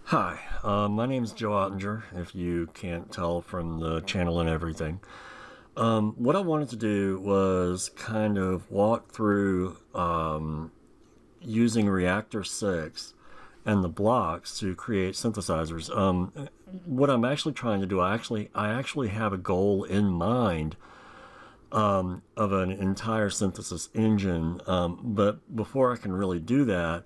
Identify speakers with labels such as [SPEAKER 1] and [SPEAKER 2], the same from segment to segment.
[SPEAKER 1] Hi, my name's Joe Ottinger, if you can't tell from the channel and everything. What I wanted to do was kind of walk through using Reaktor 6 and the blocks to create synthesizers. What I'm actually trying to do, I actually have a goal in mind of an entire synthesis engine, but before I can really do that,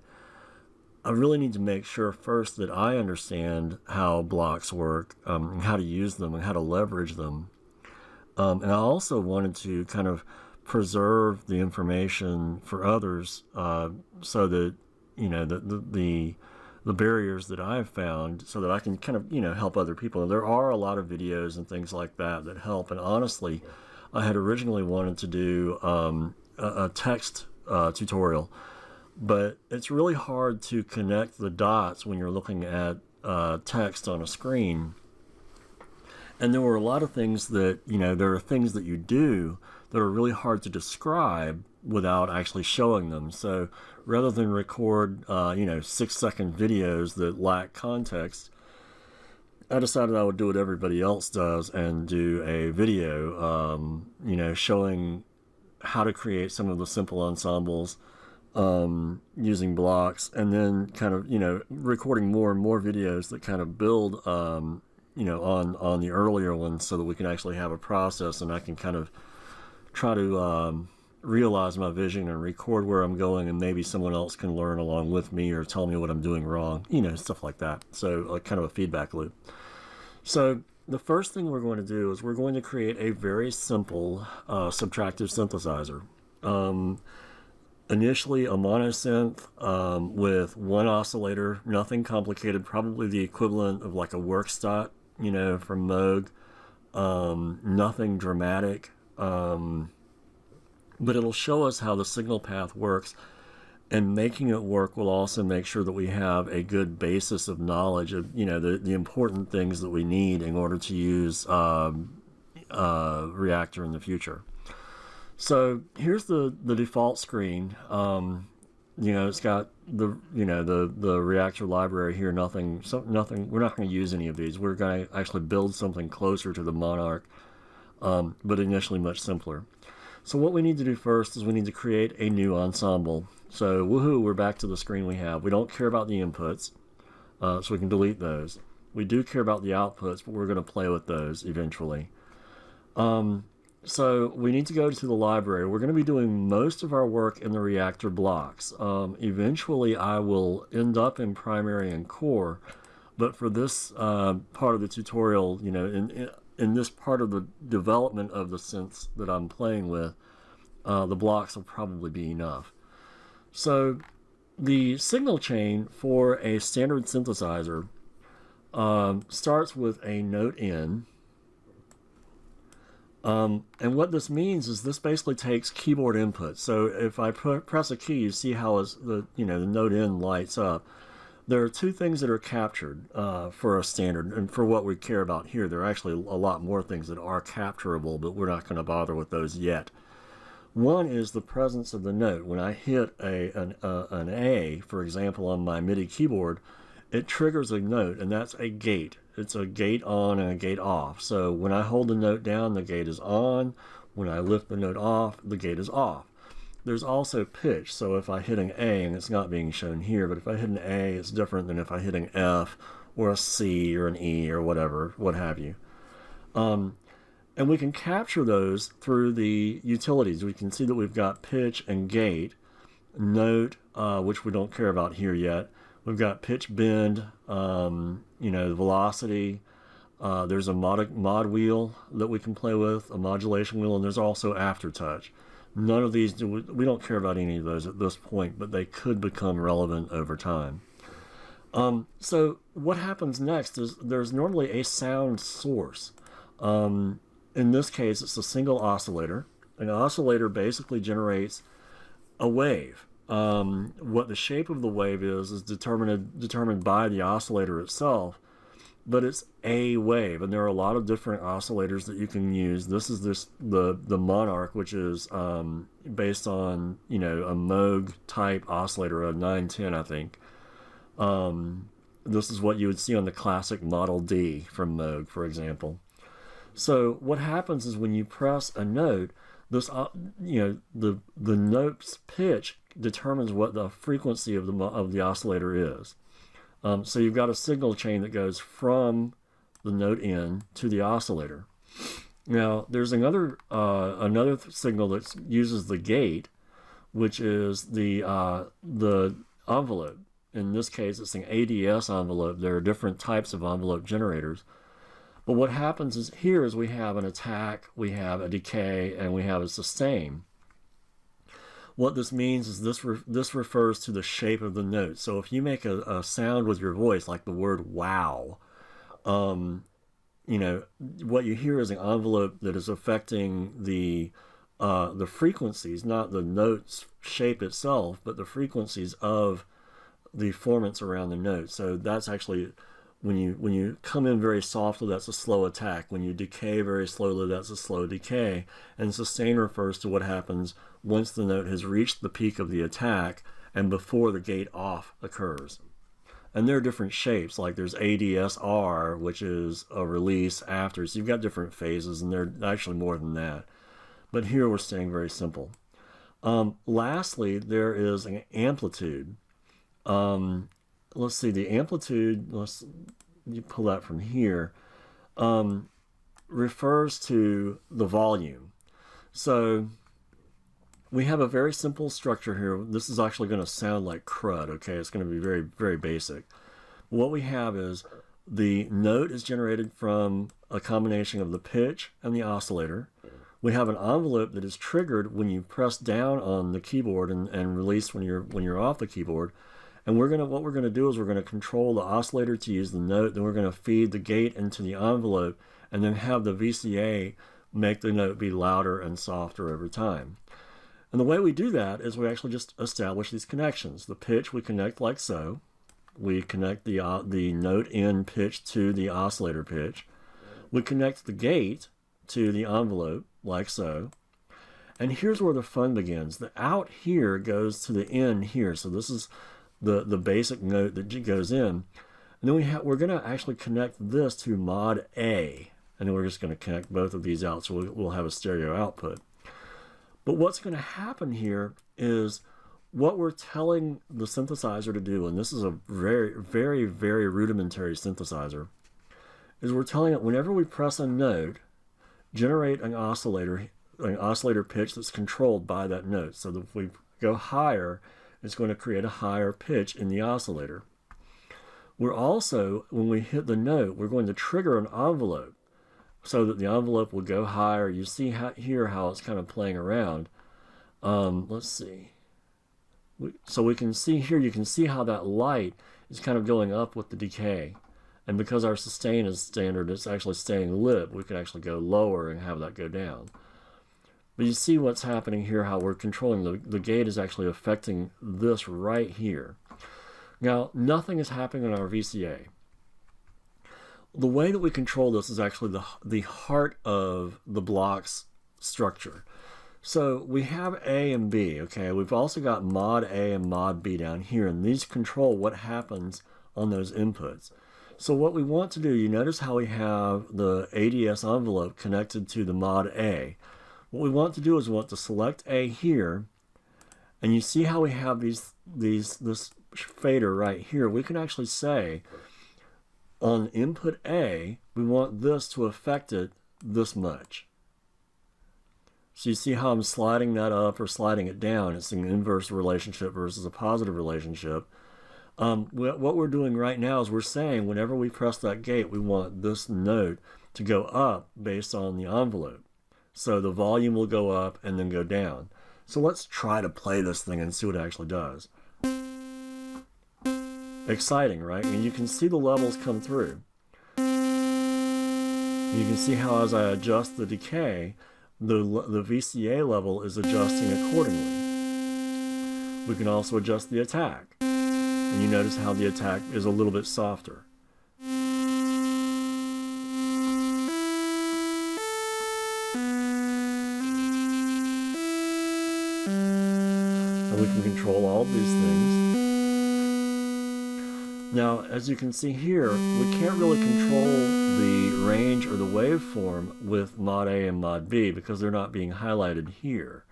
[SPEAKER 1] I really need to make sure first that I understand how blocks work, and how to use them and how to leverage them. And I also wanted to kind of preserve the information for others, so that, the barriers that I've found, so that I can kind of, help other people. And there are a lot of videos and things like that that help. And honestly, I had originally wanted to do a text tutorial, but it's really hard to connect the dots when you're looking at text on a screen. And there were a lot of things that, there are things that you do that are really hard to describe without actually showing them. So rather than record, 6-second videos that lack context, I decided I would do what everybody else does and do a video, showing how to create some of the simple ensembles using blocks, and then kind of, recording more and more videos that kind of build, on the earlier ones, so that we can actually have a process and I can kind of try to realize my vision and record where I'm going, and maybe someone else can learn along with me or tell me what I'm doing wrong, stuff like that. So kind of a feedback loop. So the first thing we're going to do is we're going to create a very simple subtractive synthesizer. Initially a monosynth with one oscillator, nothing complicated, probably the equivalent of like a workstot, from Moog. Nothing dramatic, but it'll show us how the signal path works, and making it work will also make sure that we have a good basis of knowledge of, the important things that we need in order to use Reaktor in the future. So here's the default screen. It's got the Reaktor library here. Nothing. We're not going to use any of these. We're going to actually build something closer to the Monarch, but initially much simpler. So what we need to do first is we need to create a new ensemble. So woohoo, we're back to the screen we have. We don't care about the inputs, so we can delete those. We do care about the outputs, but we're going to play with those eventually. So we need to go to the library. We're going to be doing most of our work in the Reaktor blocks. Eventually I will end up in primary and core, but for this part of the tutorial, in this part of the development of the synths that I'm playing with, the blocks will probably be enough. So the signal chain for a standard synthesizer starts with a note in. And what this means is this basically takes keyboard input. So if I press a key, you see how the note in lights up. There are two things that are captured for a standard, and for what we care about here, there are actually a lot more things that are capturable, but we're not going to bother with those yet. One is the presence of the note. When I hit an A, for example, on my MIDI keyboard, it triggers a note, and that's a gate. It's a gate on and a gate off. So when I hold the note down, the gate is on. When I lift the note off, the gate is off. There's also pitch. So if I hit an A, and it's not being shown here, but if I hit an A, it's different than if I hit an F or a C or an E or whatever, what have you. And we can capture those through the utilities. We can see that we've got pitch and gate, note, which we don't care about here yet. We've got pitch bend, velocity. There's a mod wheel that we can play with, a modulation wheel, and there's also aftertouch. None of these, we don't care about any of those at this point, but they could become relevant over time. So what happens next is there's normally a sound source. In this case, it's a single oscillator. An oscillator basically generates a wave. What the shape of the wave is determined by the oscillator itself, but it's a wave, and there are a lot of different oscillators that you can use. This is the Monarch, which is based on a Moog type oscillator, a 910, I think. this is what you would see on the classic Model D from Moog, for example. So what happens is when you press a note, this the note's pitch determines what the frequency of the oscillator is. So you've got a signal chain that goes from the note in to the oscillator. Now there's another signal that uses the gate, which is the envelope. In this case, it's an ADS envelope. There are different types of envelope generators. But what happens is here is we have an attack, we have a decay, and we have a sustain. What this means is this refers to the shape of the note. So if you make a sound with your voice, like the word wow, what you hear is an envelope that is affecting the frequencies, not the note's shape itself, but the frequencies of the formants around the note. So that's actually, when you come in very softly, that's a slow attack. When you decay very slowly, that's a slow decay. And sustain refers to what happens once the note has reached the peak of the attack and before the gate off occurs. And there are different shapes, like there's ADSR, which is a release after. So you've got different phases, and there are actually more than that. But here we're staying very simple. Lastly, there is an amplitude. Let's see, the amplitude, you pull that from here, refers to the volume. So we have a very simple structure here. This is actually going to sound like crud, okay? It's going to be very, very basic. What we have is the note is generated from a combination of the pitch and the oscillator. We have an envelope that is triggered when you press down on the keyboard and release when you're off the keyboard. And what we're gonna do is we're gonna control the oscillator to use the note, then we're gonna feed the gate into the envelope, and then have the VCA make the note be louder and softer over time. And the way we do that is we actually just establish these connections. The pitch we connect like so. We connect the note in pitch to the oscillator pitch. We connect the gate to the envelope like so. And here's where the fun begins. The out here goes to the in here. So this is the basic note that goes in. And then we're going to actually connect this to mod A. And then we're just going to connect both of these out, so we'll have a stereo output. But what's going to happen here is what we're telling the synthesizer to do, and this is a very, very, very rudimentary synthesizer, is we're telling it whenever we press a note, generate an oscillator pitch that's controlled by that note. So that if we go higher, it's going to create a higher pitch in the oscillator. We're also, when we hit the note, we're going to trigger an envelope so that the envelope will go higher. You see here how it's kind of playing around. Let's see. So we can see here, you can see how that light is kind of going up with the decay. And because our sustain is standard, it's actually staying lit. We can actually go lower and have that go down. But you see what's happening here, how we're controlling the gate is actually affecting this right here. Now, nothing is happening on our VCA. The way that we control this is actually the heart of the blocks structure. So we have A and B, okay? We've also got mod A and mod B down here, and these control what happens on those inputs. So what we want to do, you notice how we have the ADS envelope connected to the mod A. What we want to do is we want to select A here, and you see how we have this fader right here. We can actually say on input A, we want this to affect it this much. So you see how I'm sliding that up or sliding it down. It's an inverse relationship versus a positive relationship. What we're doing right now is we're saying whenever we press that gate, we want this note to go up based on the envelope. So the volume will go up and then go down. So let's try to play this thing and see what it actually does. Exciting, right? And you can see the levels come through. You can see how as I adjust the decay, the VCA level is adjusting accordingly. We can also adjust the attack. And you notice how the attack is a little bit softer. And we can control all of these things. Now, as you can see here, we can't really control the range or the waveform with mod A and mod B because they're not being highlighted here.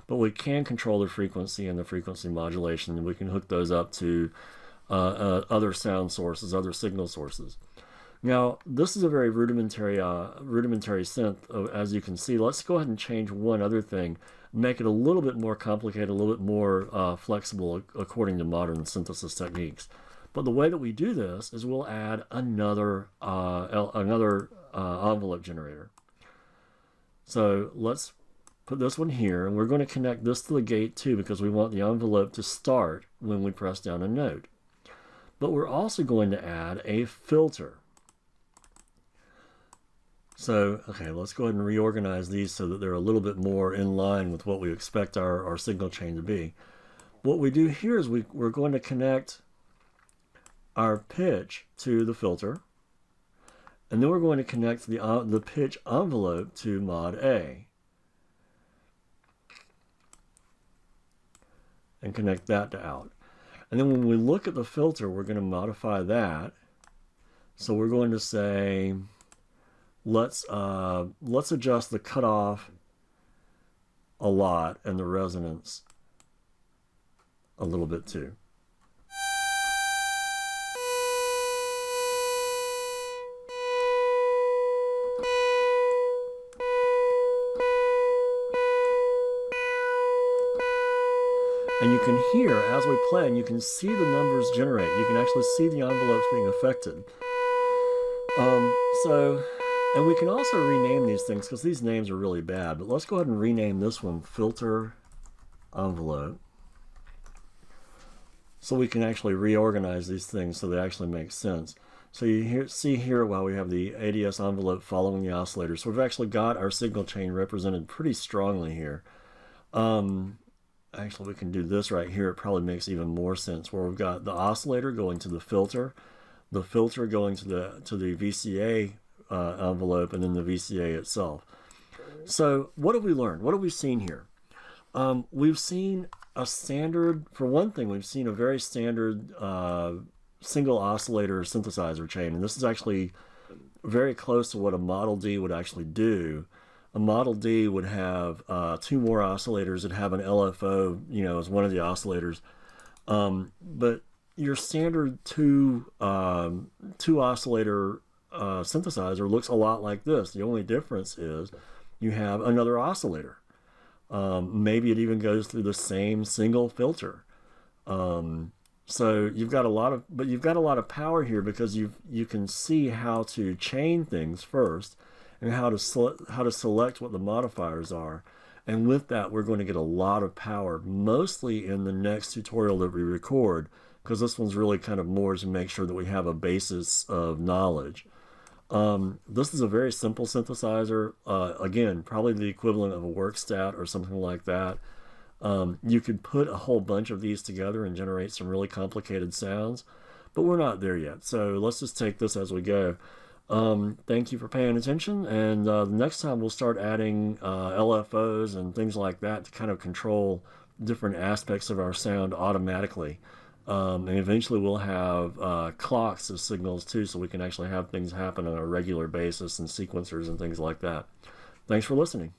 [SPEAKER 1] But we can control the frequency and the frequency modulation, and we can hook those up to other sound sources, other signal sources. Now, this is a very rudimentary synth, as you can see. Let's go ahead and change one other thing, make it a little bit more complicated, a little bit more flexible according to modern synthesis techniques. But the way that we do this is we'll add another envelope generator. So let's put this one here, and we're going to connect this to the gate too because we want the envelope to start when we press down a note. But we're also going to add a filter. So, okay, let's go ahead and reorganize these so that they're a little bit more in line with what we expect our signal chain to be. What we do here is we're going to connect our pitch to the filter, and then we're going to connect the pitch envelope to mod A, and connect that to out. And then when we look at the filter, we're going to modify that. So we're going to say, let's adjust the cutoff a lot and the resonance a little bit too. And you can hear, as we play, and you can see the numbers generate. You can actually see the envelopes being affected. And we can also rename these things because these names are really bad. But let's go ahead and rename this one filter envelope, so we can actually reorganize these things so they actually make sense. So you see here while we have the ADS envelope following the oscillator. So we've actually got our signal chain represented pretty strongly here. Actually, we can do this right here. It probably makes even more sense, where we've got the oscillator going to the filter going to the VCA envelope, and then the VCA itself. So what have we learned? What have we seen here? We've seen a standard, for one thing, we've seen a very standard single oscillator synthesizer chain, and this is actually very close to what a Model D would actually do. A Model D would have two more oscillators. It'd have an LFO, as one of the oscillators. But your standard two oscillator synthesizer looks a lot like this. The only difference is you have another oscillator. Maybe it even goes through the same single filter. So you've got a lot of power here because you can see how to chain things first, and how to select what the modifiers are. And with that, we're going to get a lot of power, mostly in the next tutorial that we record, because this one's really kind of more to make sure that we have a basis of knowledge. This is a very simple synthesizer. Again, probably the equivalent of a workstat or something like that. You could put a whole bunch of these together and generate some really complicated sounds, but we're not there yet. So let's just take this as we go. Thank you for paying attention, and the next time we'll start adding LFOs and things like that to kind of control different aspects of our sound automatically. And eventually we'll have clocks as signals too, so we can actually have things happen on a regular basis and sequencers and things like that. Thanks for listening.